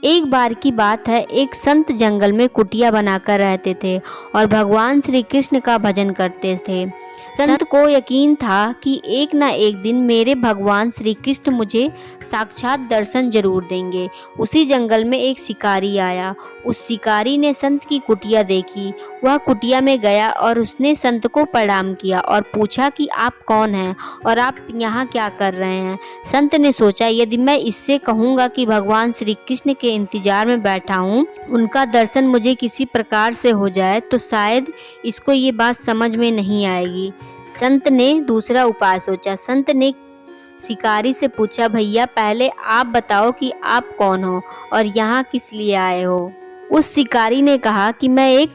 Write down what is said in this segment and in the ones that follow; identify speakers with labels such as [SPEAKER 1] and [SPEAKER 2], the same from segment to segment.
[SPEAKER 1] एक बार की बात है, एक संत जंगल में कुटिया बनाकर रहते थे और भगवान श्री कृष्ण का भजन करते थे। संत को यकीन था कि एक ना एक दिन मेरे भगवान श्री कृष्ण मुझे साक्षात दर्शन जरूर देंगे। उसी जंगल में एक शिकारी आया। उस शिकारी ने संत की कुटिया देखी। वह कुटिया में गया और उसने संत को प्रणाम किया और पूछा कि आप कौन हैं और आप यहाँ क्या कर रहे हैं। संत ने सोचा, यदि मैं इससे कहूँगा कि भगवान श्री कृष्ण के इंतजार में बैठा हूँ, उनका दर्शन मुझे किसी प्रकार से हो जाए तो शायद इसको ये बात समझ में नहीं आएगी। संत ने दूसरा उपाय सोचा। संत ने शिकारी से पूछा, भैया पहले आप बताओ कि आप कौन हो और यहाँ किस लिए आए हो। उस शिकारी ने कहा कि मैं एक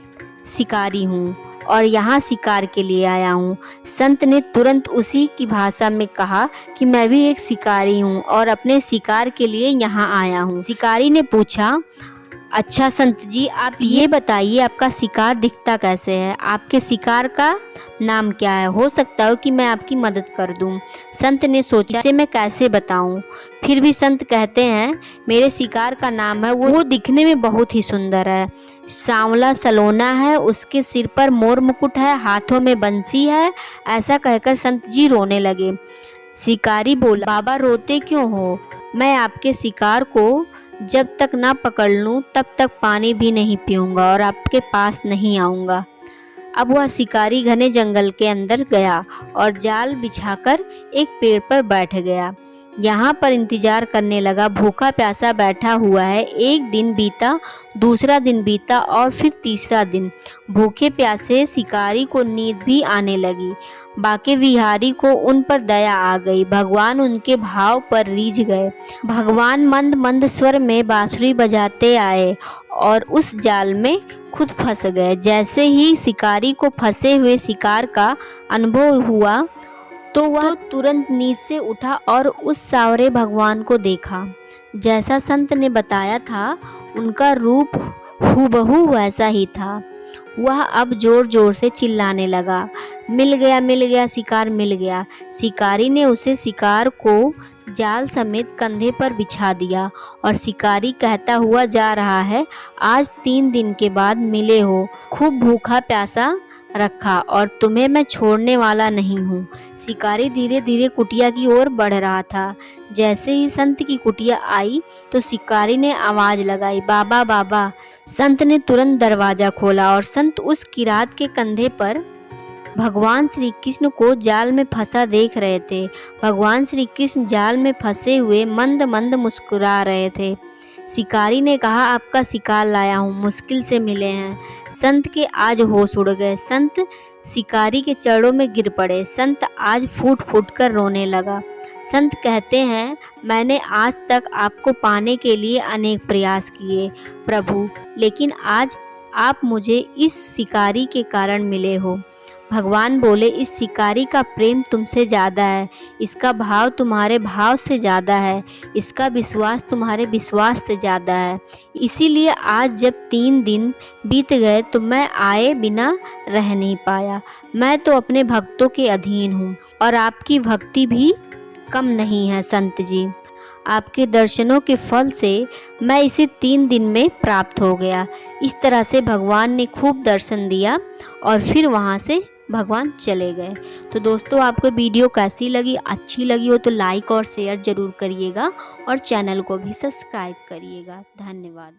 [SPEAKER 1] शिकारी हूँ और यहाँ शिकार के लिए आया हूँ। संत ने तुरंत उसी की भाषा में कहा कि मैं भी एक शिकारी हूँ और अपने शिकार के लिए यहाँ आया हूँ। शिकारी ने पूछा, अच्छा संत जी, आप ये बताइए आपका शिकार दिखता कैसे है, आपके शिकार का नाम क्या है, हो सकता हो कि मैं आपकी मदद कर दूं। संत ने सोचा, इसे मैं कैसे बताऊं। फिर भी संत कहते हैं, मेरे शिकार का नाम है, वो दिखने में बहुत ही सुंदर है, सांवला सलोना है, उसके सिर पर मोर मुकुट है, हाथों में बंसी है। ऐसा कहकर संत जी रोने लगे। शिकारी बोला, बाबा रोते क्यों हो, मैं आपके शिकार को जब तक ना पकड़ लूं तब तक पानी भी नहीं पीऊंगा और आपके पास नहीं आऊंगा। अब वह शिकारी घने जंगल के अंदर गया और जाल बिछाकर एक पेड़ पर बैठ गया। यहाँ पर इंतजार करने लगा। भूखा प्यासा बैठा हुआ है। एक दिन बीता, दूसरा दिन बीता और फिर तीसरा दिन। भूखे प्यासे शिकारी को नींद भी आने लगी। बाके बिहारी को उन पर दया आ गई। भगवान उनके भाव पर रीझ गए। भगवान मंद मंद स्वर में बांसुरी बजाते आए और उस जाल में खुद फंस गए। जैसे ही शिकारी को फंसे हुए शिकार का अनुभव हुआ तो वह तुरंत नींद से उठा और उस सावरे भगवान को देखा। जैसा संत ने बताया था, उनका रूप हूबहू वैसा ही था। वह अब जोर जोर से चिल्लाने लगा, मिल गया मिल गया, शिकार मिल गया। शिकारी ने उसे शिकार को जाल समेत कंधे पर बिछा दिया और शिकारी कहता हुआ जा रहा है, आज 3 दिन के बाद मिले हो, खूब भूखा प्यासा रखा और तुम्हें मैं छोड़ने वाला नहीं हूँ। शिकारी धीरे धीरे कुटिया की ओर बढ़ रहा था। जैसे ही संत की कुटिया आई तो शिकारी ने आवाज लगाई, बाबा बाबा। संत ने तुरंत दरवाजा खोला और संत उस किरात के कंधे पर भगवान श्री कृष्ण को जाल में फंसा देख रहे थे। भगवान श्री कृष्ण जाल में फंसे हुए मंद मंद मुस्कुरा रहे थे। शिकारी ने कहा, आपका शिकार लाया हूँ, मुश्किल से मिले हैं। संत के आज होश उड़ गए। संत शिकारी के चरणों में गिर पड़े। संत आज फूट फूट कर रोने लगा। संत कहते हैं, मैंने आज तक आपको पाने के लिए अनेक प्रयास किए प्रभु, लेकिन आज आप मुझे इस शिकारी के कारण मिले हो। भगवान बोले, इस शिकारी का प्रेम तुमसे ज़्यादा है, इसका भाव तुम्हारे भाव से ज़्यादा है, इसका विश्वास तुम्हारे विश्वास से ज़्यादा है। इसीलिए आज जब 3 दिन बीत गए तो मैं आए बिना रह नहीं पाया। मैं तो अपने भक्तों के अधीन हूँ और आपकी भक्ति भी कम नहीं है संत जी। आपके दर्शनों के फल से मैं इसे 3 दिन में प्राप्त हो गया। इस तरह से भगवान ने खूब दर्शन दिया और फिर वहाँ से भगवान चले गए। तो दोस्तों, आपको वीडियो कैसी लगी, अच्छी लगी हो तो लाइक और शेयर ज़रूर करिएगा और चैनल को भी सब्सक्राइब करिएगा। धन्यवाद।